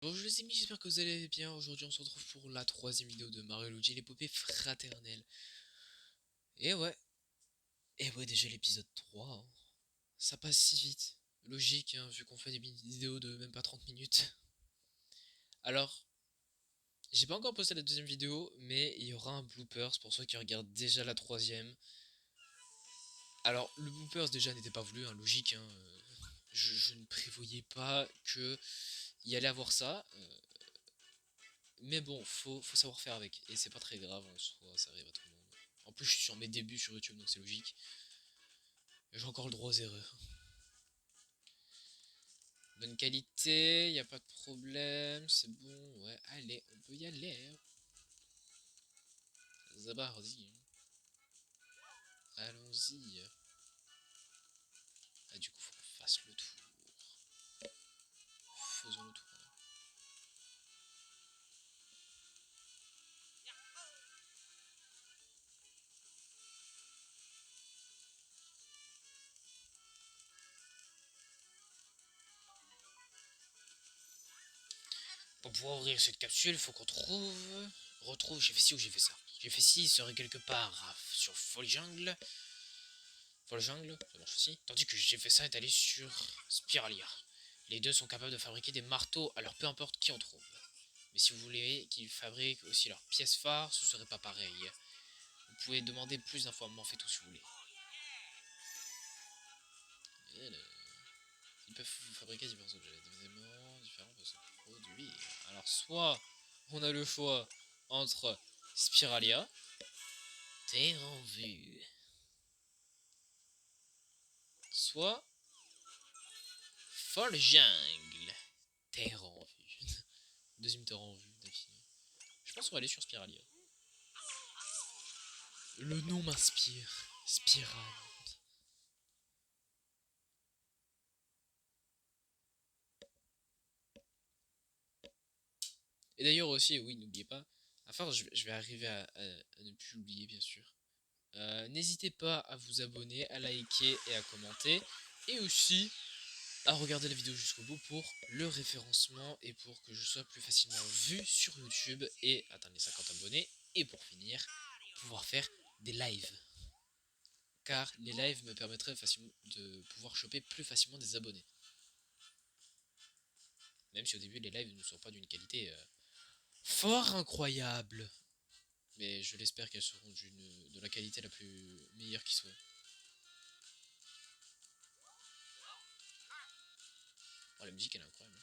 Bonjour les amis, j'espère que vous allez bien. Aujourd'hui on se retrouve pour la troisième vidéo de Mario et Luigi, l'épopée fraternelle. Et ouais, déjà l'épisode 3, hein. Ça passe si vite. Logique, hein, vu qu'on fait des vidéos de même pas 30 minutes. Alors, j'ai pas encore posté la deuxième vidéo, mais il y aura un bloopers pour ceux qui regardent déjà la troisième. Alors, le bloopers déjà n'était pas voulu, hein, logique, hein, je ne prévoyais pas que il y allait avoir ça. Mais bon, faut savoir faire avec. Et c'est pas très grave en soi, ça arrive à tout le monde. En plus, je suis sur mes débuts sur YouTube, donc c'est logique. J'ai encore le droit aux erreurs. Bonne qualité, y a pas de problème, c'est bon. Ouais, allez, on peut y aller. Zabardi. Allons-y. Ah, du coup, faut qu'on fasse le tour. Faisons le tour. Pour pouvoir ouvrir cette capsule, faut qu'on retrouve, j'ai fait ci ou j'ai fait ça. J'ai fait ci, il serait quelque part sur Folie Jungle. Folie Jungle, ça marche aussi. Tandis que j'ai fait ça est allé sur Spiralia. Les deux sont capables de fabriquer des marteaux, alors peu importe qui en trouve. Mais si vous voulez qu'ils fabriquent aussi leurs pièces phares, ce serait pas pareil. Vous pouvez demander plus d'infos à Manfetto si vous voulez. Ils peuvent fabriquer divers objets, des éléments différents peuvent se produire. Alors soit on a le choix entre Spiralia, terre en vue, soit Folle Jungle, terre en vue. Deuxième terre en vue d'affilée. Je pense qu'on va aller sur Spiralia. Le nom m'inspire. Spirale. Et d'ailleurs aussi, oui, n'oubliez pas, à force, je vais arriver à ne plus l'oublier, bien sûr. N'hésitez pas à vous abonner, à liker et à commenter. Et aussi à regarder la vidéo jusqu'au bout pour le référencement et pour que je sois plus facilement vu sur YouTube et atteindre les 50 abonnés. Et pour finir, pouvoir faire des lives. Car les lives me permettraient facilement de pouvoir choper plus facilement des abonnés. Même si au début les lives ne sont pas d'une qualité fort incroyable. Mais je l'espère qu'elles seront de la qualité la plus meilleure qui soit. Oh, la musique elle est incroyable.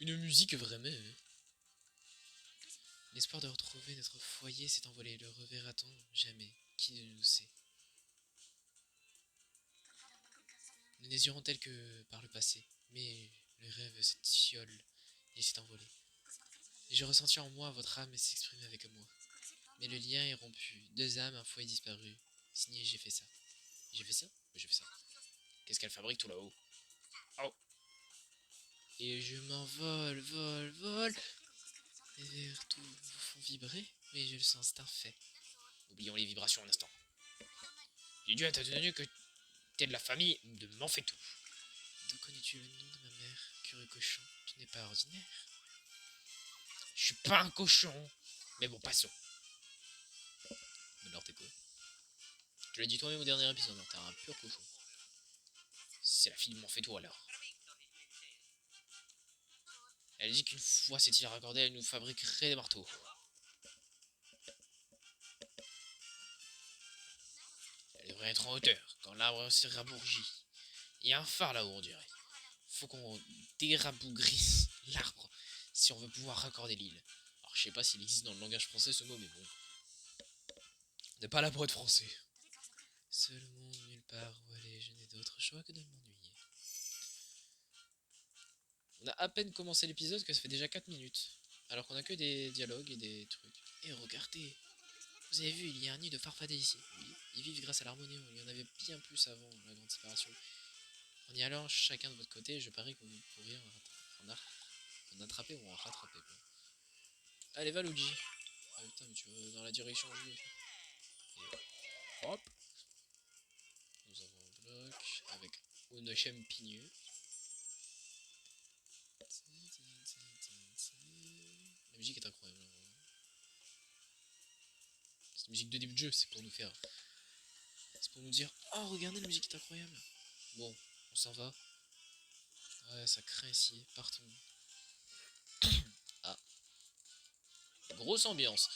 Une musique vraiment. L'espoir de retrouver notre foyer s'est envolé. Le reverra-t-on jamais? Qui ne nous sait? Nous n'étions tels que par le passé, mais le rêve s'étiole et s'est envolé. Et je ressentis en moi votre âme s'exprimer avec moi. Mais le lien est rompu. Deux âmes, un foyer disparu. Signé, j'ai fait ça. J'ai fait ça? Oui, j'ai fait ça. Qu'est-ce qu'elle fabrique tout là-haut? Oh! Et je m'envole, vole. Les verres tout vous font vibrer, mais je le sens, c'est un fait. Oublions les vibrations un instant. J'ai dû être tenu que t'es de la famille de Manfetto. D'où connais-tu le nom de ma mère, curieux cochon? Tu n'es pas ordinaire. Je suis pas un cochon. Mais bon, passons. Mais alors t'es quoi? Tu l'as dit toi-même au dernier épisode, t'es un pur cochon. C'est la fille de Manfetto alors. Elle dit qu'une fois s'est-il raccordé, elle nous fabriquerait des marteaux. Elle devrait être en hauteur, quand l'arbre s'est rabourgi. Il y a un phare là-haut, on dirait. Faut qu'on dérabougrisse l'arbre si on veut pouvoir raccorder l'île. Alors je sais pas s'il existe dans le langage français ce mot, mais bon. On n'est pas là pour être français. Seul au monde, nulle part où aller, je n'ai d'autre choix que de m'ennuyer. On a à peine commencé l'épisode que ça fait déjà 4 minutes. Alors qu'on a que des dialogues et des trucs. Et regardez, vous avez vu, il y a un nid de farfadets ici. Oui, ils vivent grâce à l'harmonie, il y en avait bien plus avant la grande séparation. En y allant chacun de votre côté, je parie que vous pourriez en attraper ou en rattraper. Quoi. Allez, va Luigi. Ah putain, mais tu vas dans la direction où je veux. Et hop. Nous avons un bloc avec une champignon. musique de début de jeu, c'est pour nous faire... C'est pour nous dire, oh regardez la musique est incroyable. Bon, on s'en va. Ouais, ça craint ici, partons. Ah, grosse ambiance.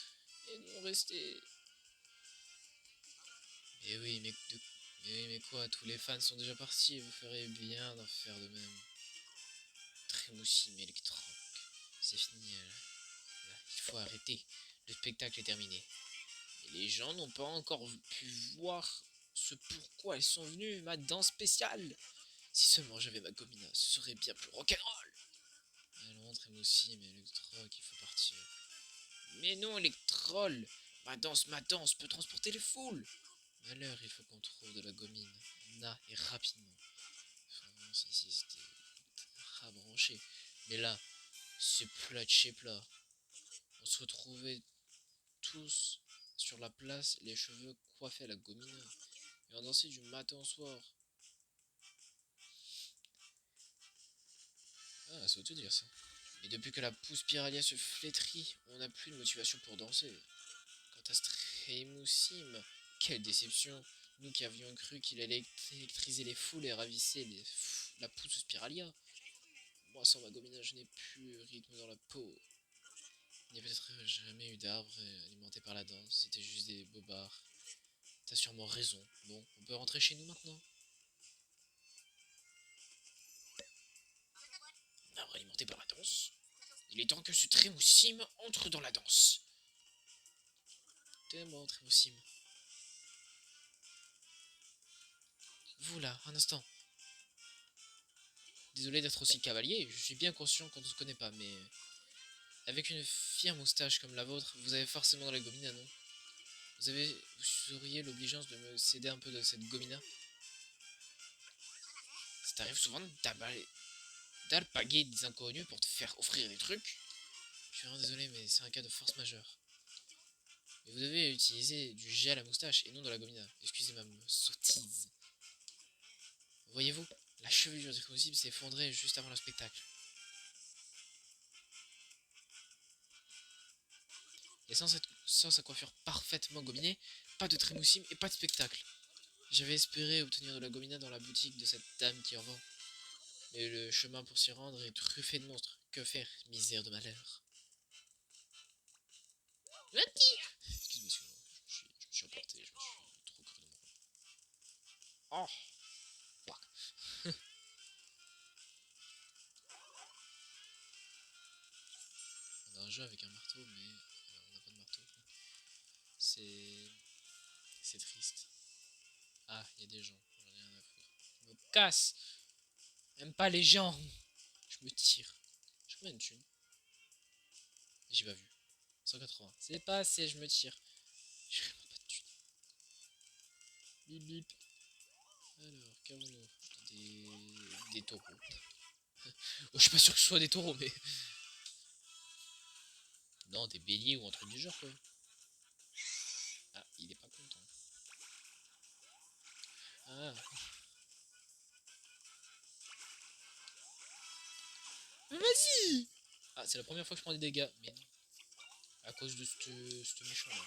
Et non, restez. Mais oui, mais quoi, tous les fans sont déjà partis et vous ferez bien d'en faire de même. Trémoussim électroque. C'est fini, il faut arrêter. Le spectacle est terminé. Et les gens n'ont pas encore pu voir ce pourquoi ils sont venus, ma danse spéciale. Si seulement j'avais ma gomina, ce serait bien plus rock'n'roll. Allons, Trémoussim et électroque, il faut partir. Mais non, électrol. Ma danse peut transporter les foules. Malheur, il faut qu'on trouve de la gomine. Na et rapidement. Vraiment, si c'était rabranché. Mais là, c'est plat de chez plat. On se retrouvait tous sur la place, les cheveux coiffés à la gomina. Et on dansait du matin au soir. Ah, ça veut tout dire ça. Et depuis que la pousse Piralia se flétrit, on n'a plus de motivation pour danser. Quant à Stremoussim, quelle déception. Nous qui avions cru qu'il allait électriser les foules et ravisser la pousse Spiralia. Moi, sans ma gomina, je n'ai plus le rythme dans la peau. Il n'y a peut-être jamais eu d'arbres alimentés par la danse, c'était juste des bobards. T'as sûrement raison. Bon, on peut rentrer chez nous maintenant. Arbre alimenté par la danse. Il est temps que ce Trémoussim entre dans la danse. T'es bon, Trémoussim. Vous là, un instant. Désolé d'être aussi cavalier, je suis bien conscient qu'on ne se connaît pas, mais... Avec une fière moustache comme la vôtre, vous avez forcément de la gomina, non? Vous auriez l'obligeance de me céder un peu de cette gomina? Ça t'arrive souvent d'alpaguer des inconnus pour te faire offrir des trucs? Je suis vraiment désolé, mais c'est un cas de force majeure. Mais vous devez utiliser du gel à moustache et non de la gomina. Excusez ma sottise. Voyez-vous, la chevelure du Trémoussim s'est effondrée juste avant le spectacle. Et sans sa coiffure parfaitement gominée, pas de Trémoussim et pas de spectacle. J'avais espéré obtenir de la gomina dans la boutique de cette dame qui en vend. Mais le chemin pour s'y rendre est truffé de monstres. Que faire, misère de malheur? Excuse-moi, je me suis emporté, je me suis trop cru de moi. Oh, on a un jeu avec un marteau, mais on n'a pas de marteau. C'est... C'est triste. Ah, il y a des gens, j'en ai rien à foutre. Je me casse. J'aime pas les gens. Je me tire. J'ai combien de thunes? J'ai pas vu. 180. C'est pas assez, je me tire. J'ai vraiment pas de thunes. Bip bip. Alors, qu'avons-nous? Des taureaux. Oh, je suis pas sûr que ce soit des taureaux, mais... Non, des béliers ou un truc du genre, quoi. Ah, il est pas content. Ah. Mais vas-y! Ah, c'est la première fois que je prends des dégâts. Mais non. À cause de ce méchant là.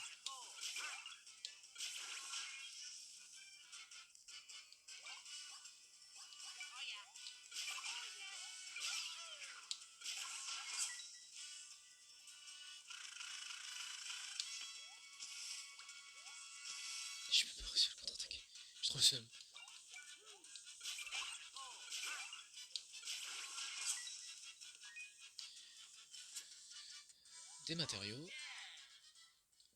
Je peux pas réussir à le contre-attaquer. Je trouve ça. Des matériaux.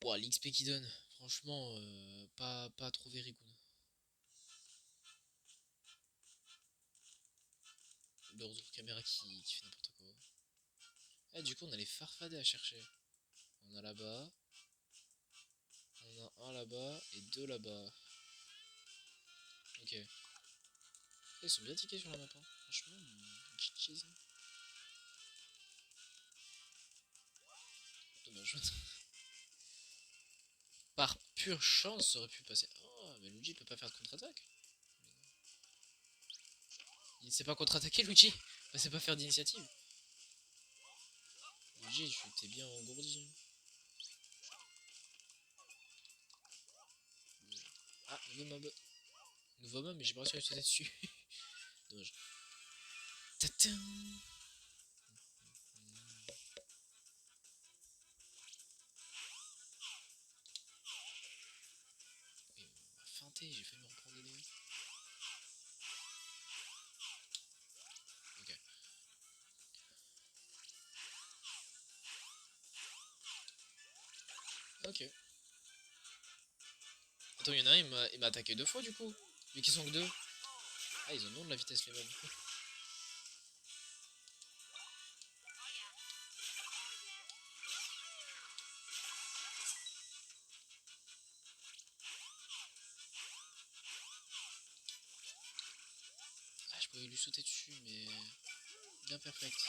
Ouah, l'XP qui donne. Franchement, pas trop very good. Le retour caméra qui fait n'importe quoi. Ah, du coup, on a les farfadets à chercher. On a là-bas. On a un là-bas et deux là-bas. Ok. Ils sont bien tickés sur la map. Hein. Franchement, cheese. Dommage. Par pure chance, ça aurait pu passer. Oh, mais Luigi peut pas faire de contre-attaque. Il ne sait pas contre-attaquer, Luigi. Il ne sait pas faire d'initiative. Luigi, tu t'es bien engourdi. Nouveau mob, mais j'ai pas réussi à sauter dessus. Dommage. Tadam. Oui, on m'a feinté, j'ai failli me reprendre des dégâts. Ok. Ok. Attends, il y en a un, il m'a attaqué 2 fois du coup. Vu qu'ils sont que 2. Ah, ils en ont de la vitesse les mobs. Ah, je pouvais lui sauter dessus, mais bien perfect.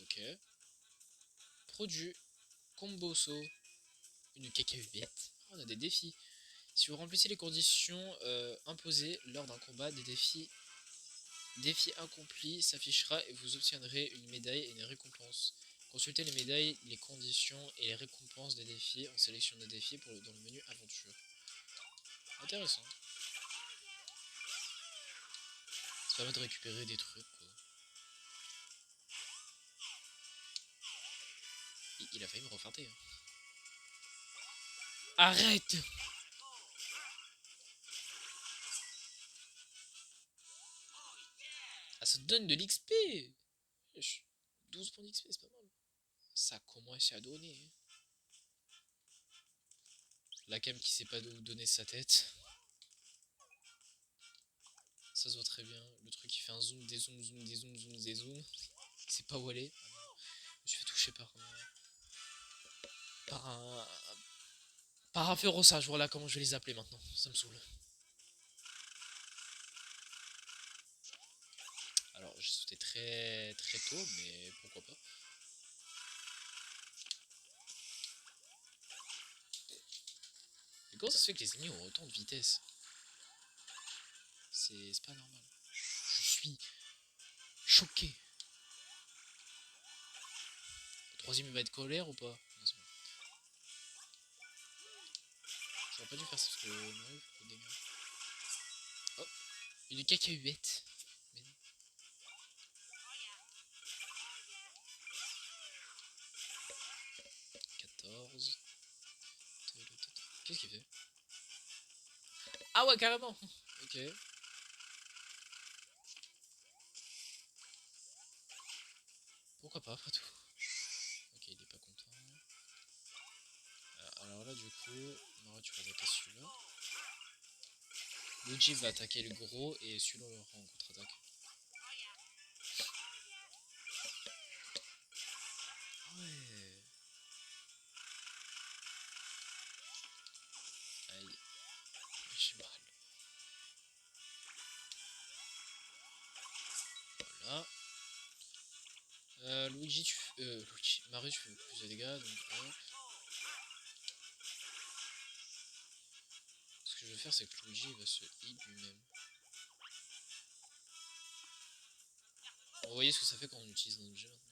Ok. Produit. Combo saut. Une cacahuète. Oh, on a des défis. Si vous remplissez les conditions imposées lors d'un combat, des défis accomplis s'affichera et vous obtiendrez une médaille et une récompense. Consultez les médailles, les conditions et les récompenses des défis en sélection des défis dans le menu aventure. Intéressant. Ça permet de récupérer des trucs quoi. Il a failli me refarter. Hein. Arrête! Ah, ça te donne de l'XP! 12 points d'XP, c'est pas mal. Ça commence à donner. Hein. La cam qui sait pas où donner sa tête. Ça se voit très bien. Le truc qui fait un zoom, des zooms, zoom, des zooms, zoom, des zooms. Il sait pas où aller. Je me suis fait toucher par un. Par un féroçage, voilà comment je vais les appeler maintenant. Ça me saoule. Alors, j'ai sauté très très tôt, mais pourquoi pas. Mais comment ça se fait que les ennemis ont autant de vitesse? C'est pas normal. Je suis choqué. Le troisième, il va être colère ou pas? Non, c'est bon. J'aurais pas dû faire ça parce que Mario fait trop de dégâts. Hop, une cacahuète. Mais non. 14. Qu'est-ce qu'il fait? Ah ouais, carrément. Ok. Pourquoi pas, après tout. Ok, il est pas content. Alors là, du coup, Mario, tu vas attaquer celui-là. Luigi va attaquer le gros et celui-là le rend en contre-attaque. Ouais. Aïe. J'ai mal. Voilà. Luigi, Mario, tu fais plus de dégâts. Donc, ce que je vais faire, c'est que Luigi va se heal lui-même. Vous voyez ce que ça fait quand on utilise un objet maintenant?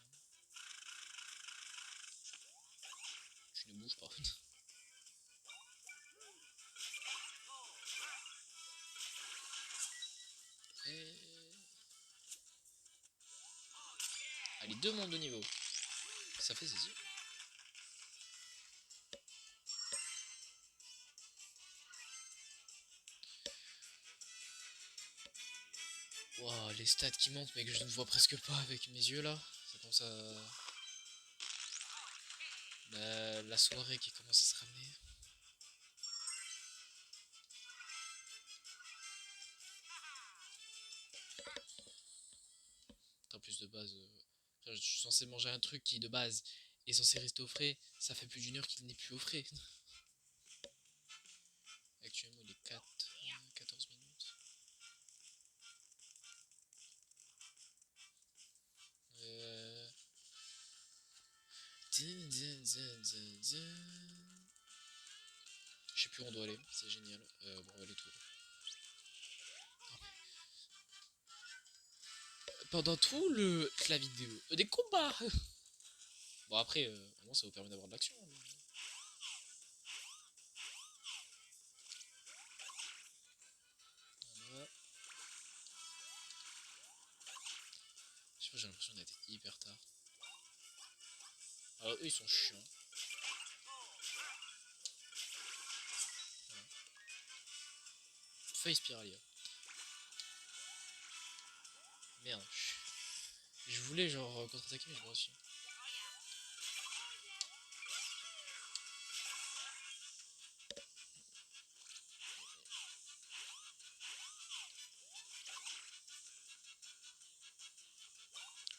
Je ne bouge pas. Et... Allez, 2 mondes de niveau. Ça fait saisir. Waouh, les stats qui montent, mais que je ne vois presque pas avec mes yeux là. Ça commence à. La soirée qui commence à se ramener. En plus de base, je suis censé manger un truc qui de base est censé rester au frais. Ça fait plus d'1 heure qu'il n'est plus au frais. Actuellement, il est 14 minutes. Euh... Je sais plus où on doit aller, c'est génial. Bon, on va aller tout. Pendant tout la vidéo, des combats. Bon après, au moins ça vous permet d'avoir de l'action. Mais... J'ai l'impression d'être hyper tard. Alors eux ils sont chiants. Voilà. Feuille spiralia. Merde. Je voulais genre contre-attaquer mais je me suis.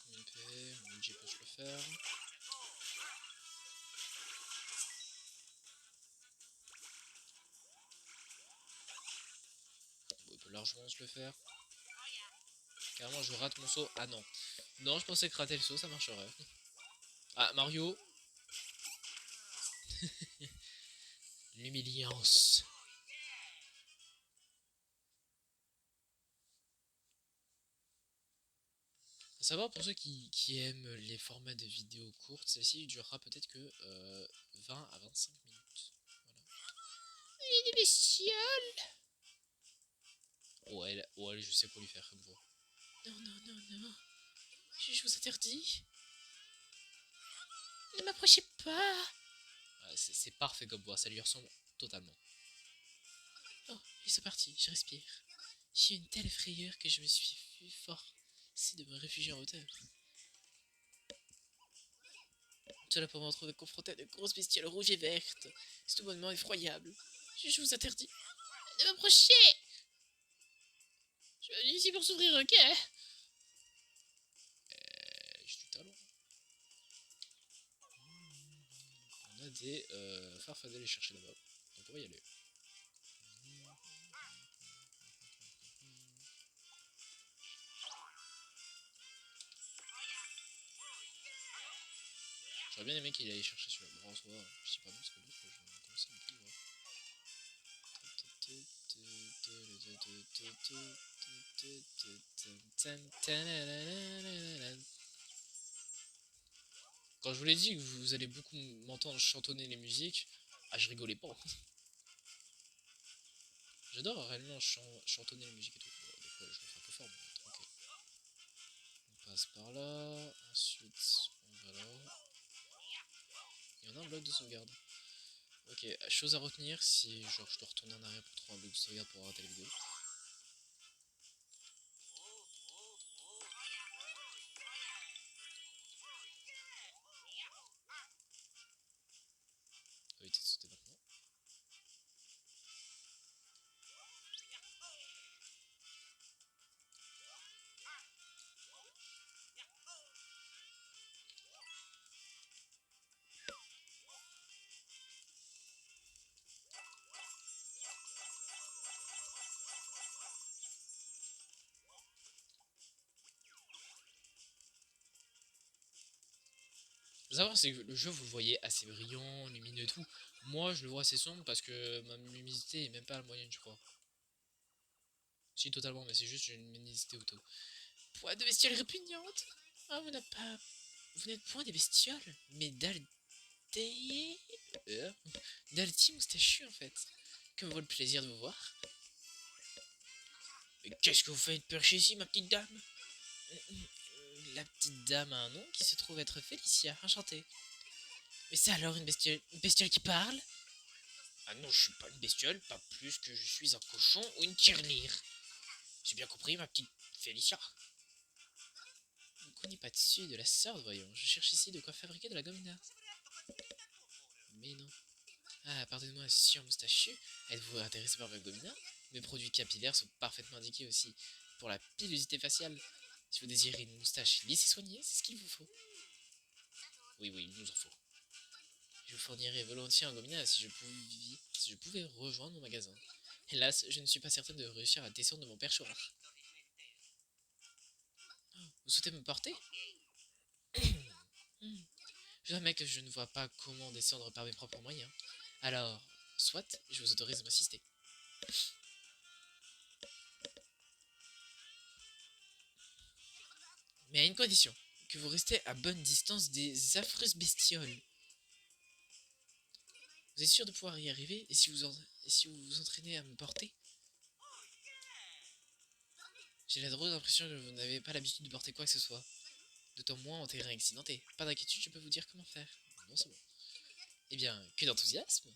Combien de PV? Luigi peut se le faire. Bon, il peut largement se le faire. Carrément je rate mon saut. Ah non. Non je pensais que rater le saut ça marcherait. Ah Mario. L'humiliance. A savoir pour ceux qui aiment les formats de vidéos courtes, celle-ci durera peut-être que 20 à 25 minutes. Voilà. Il est des bestioles. Oh elle, je sais quoi lui faire comme voix. Non, non, non, non. Je vous interdis. Ne m'approchez pas. Ouais, c'est parfait comme voix, ça lui ressemble totalement. Oh, ils sont partis, je respire. J'ai eu une telle frayeur que je me suis vu forcé de me réfugier en hauteur. Cela pour me retrouver confronté à de grosses bestioles rouges et vertes. C'est tout bonnement effroyable. Je vous interdis de m'approcher. Je suis venu ici pour s'ouvrir un quai. J'ai du talent. On a des farfadets à aller chercher là-bas. Donc on va y aller. J'aurais bien aimé qu'il aille chercher sur le bras en soi. Je sais pas non, parce que l'autre, je commençais à plus le voir. Quand je vous l'ai dit que vous allez beaucoup m'entendre chantonner les musiques, ah je rigolais pas. J'adore réellement chantonner les musiques et tout. Bon, des fois je le fais un peu fort, mais tranquille. On passe par là, ensuite on va là. Il y en a un bloc de sauvegarde. Ok, chose à retenir si genre je dois retourner en arrière pour trouver un bloc de sauvegarde pour arrêter la vidéo. Éviter de sauter maintenant. Faut savoir c'est que le jeu vous le voyez assez brillant, lumineux et tout. Moi je le vois assez sombre parce que ma luminosité est même pas à la moyenne je crois. Si totalement mais c'est juste une luminosité auto. Point de bestioles répugnantes. Ah vous n'êtes point des bestioles, mais d'Alti moustachu en fait. Que me vaut le plaisir de vous voir. Mais qu'est-ce que vous faites percher ici ma petite dame? La petite dame a un nom qui se trouve être Félicia, enchantée. Mais c'est alors une bestiole qui parle? Ah non, je suis pas une bestiole, pas plus que je suis un cochon ou une tirelire. J'ai bien compris, ma petite Félicia. Vous ne cognez pas dessus de la sorte, voyons. Je cherche ici de quoi fabriquer de la gomina. Mais non. Ah, pardonnez-moi, monsieur moustachu. Êtes-vous intéressé par ma gomina? Mes produits capillaires sont parfaitement indiqués aussi pour la pilosité faciale. Si vous désirez une moustache lisse et soignée, c'est ce qu'il vous faut. Oui, il nous en faut. Je vous fournirais volontiers un gomina si je pouvais rejoindre mon magasin. Hélas, je ne suis pas certaine de réussir à descendre de mon perchoir. Oh, vous souhaitez me porter? Je admets que je ne vois pas comment descendre par mes propres moyens. Alors, soit, je vous autorise à m'assister. Mais à une condition, que vous restez à bonne distance des affreuses bestioles. Vous êtes sûr de pouvoir y arriver et si vous vous entraînez à me porter? J'ai la drôle d'impression que vous n'avez pas l'habitude de porter quoi que ce soit. D'autant moins en terrain accidenté. Pas d'inquiétude, je peux vous dire comment faire. Non, c'est bon. Eh bien, que d'enthousiasme.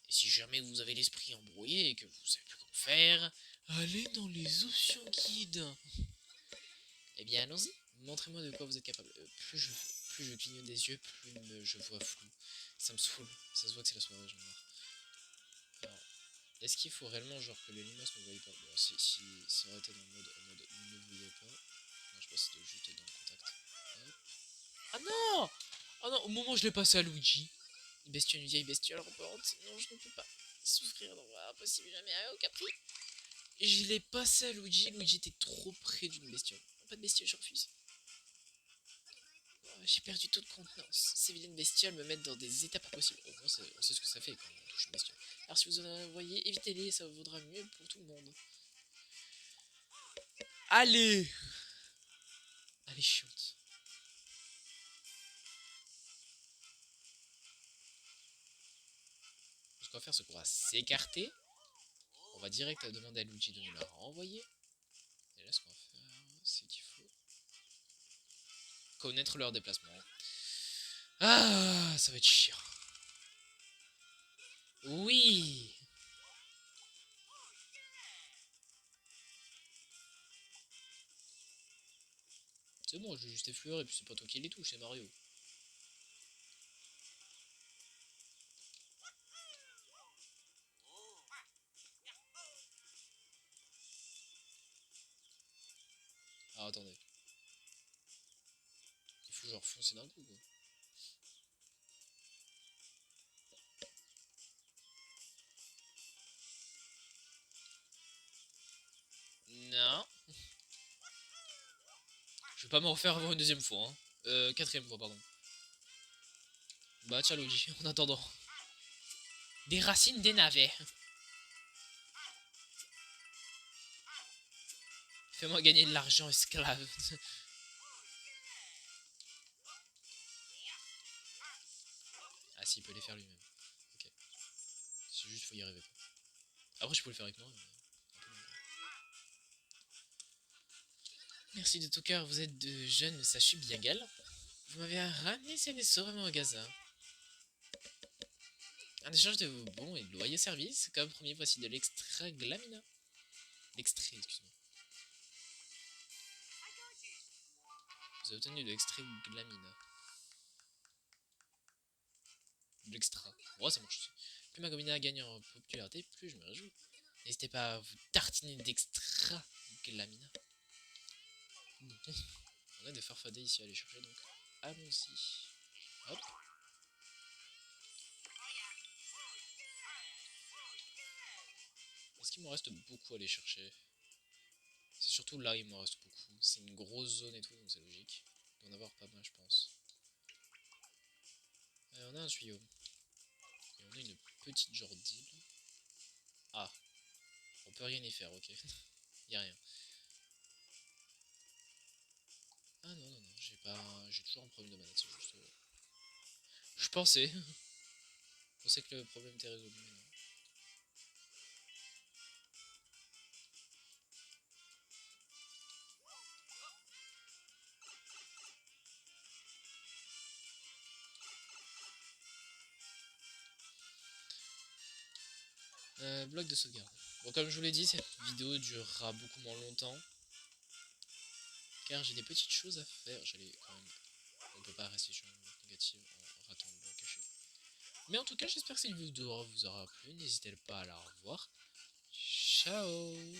Et si jamais vous avez l'esprit embrouillé et que vous savez plus comment faire, allez dans les options guides. Eh bien, allons-y. Montrez-moi de quoi vous êtes capable. Plus je clignote des yeux, je vois flou. Ça me saoule. Ça se voit que c'est la soirée, j'en ai marre. Alors, est-ce qu'il faut réellement genre que les limaces ne voient pas? Bon, si ça aurait été dans en mode ne voyez pas. Non, je pense que c'était juste dans le contact. Hop. Ah non! Ah non, au moment où je l'ai passé à Luigi. Une vieille bestiole rampante. Non, je ne peux pas souffrir d'endroit impossible jamais au Capri. Je l'ai passé à Luigi. Luigi était trop près d'une bestiole. Pas de bestiole, je refuse. Oh, j'ai perdu toute contenance. Ces vilaines bestioles me mettent dans des états pas possibles. Au moins, on sait ce que ça fait quand on touche une bestiole. Alors, si vous en voyez, évitez-les, ça vaudra mieux pour tout le monde. Allez! Allez, chiante. Ce qu'on va faire, c'est qu'on va s'écarter. On va direct demander à Luigi de nous la renvoyer. Et là, ce qu'on va faire, c'est qu'il faut connaître leur déplacement. Ah, ça va être chiant. Oui! C'est bon, je vais juste effleurer, et puis c'est pas toi qui les touche, c'est Mario. Ah, attendez. Il faut genre foncer d'un coup, quoi. Non. Je vais pas me refaire avoir une deuxième fois, hein. Quatrième fois, pardon. Bah tiens, Luigi, en attendant. Des racines des navets. Fais-moi gagner de l'argent, esclave. Ah si, il peut les faire lui-même. Ok. C'est juste, faut y arriver, quoi. Après, je peux le faire avec moi, mais... Merci de tout cœur, vous êtes de jeunes sachus bien galant. Vous m'avez ramené ces vaisseaux à mon magasin. En échange de vos bons et loyaux services, comme premier, voici de l'extrait glamina. L'extrait, excusez-moi. Vous avez obtenu de l'extrait glamina. De l'extra. Oh, ça marche aussi. Plus ma gomina gagne en popularité, plus je me réjouis. N'hésitez pas à vous tartiner d'extra glamina. On a des farfadets ici à aller chercher, donc allons-y. Hop. Est-ce qu'il m'en reste beaucoup à aller chercher? C'est surtout là il m'en reste beaucoup. C'est une grosse zone et tout, donc c'est logique. Il doit en avoir pas mal, je pense. On a un tuyau. Et on a une petite genre d'île. Ah, on peut rien y faire, ok. Y a rien. Ah non, non, non, j'ai toujours un problème de manette, c'est juste... Je pensais. Je pensais que le problème était résolu, mais non. Bloc de sauvegarde. Bon, comme je vous l'ai dit, cette vidéo durera beaucoup moins longtemps. Car j'ai des petites choses à faire. J'allais quand même... On peut pas rester sur une note négative en ratant le bloc caché. Mais en tout cas, j'espère que cette vidéo vous aura plu. N'hésitez pas à la revoir. Ciao!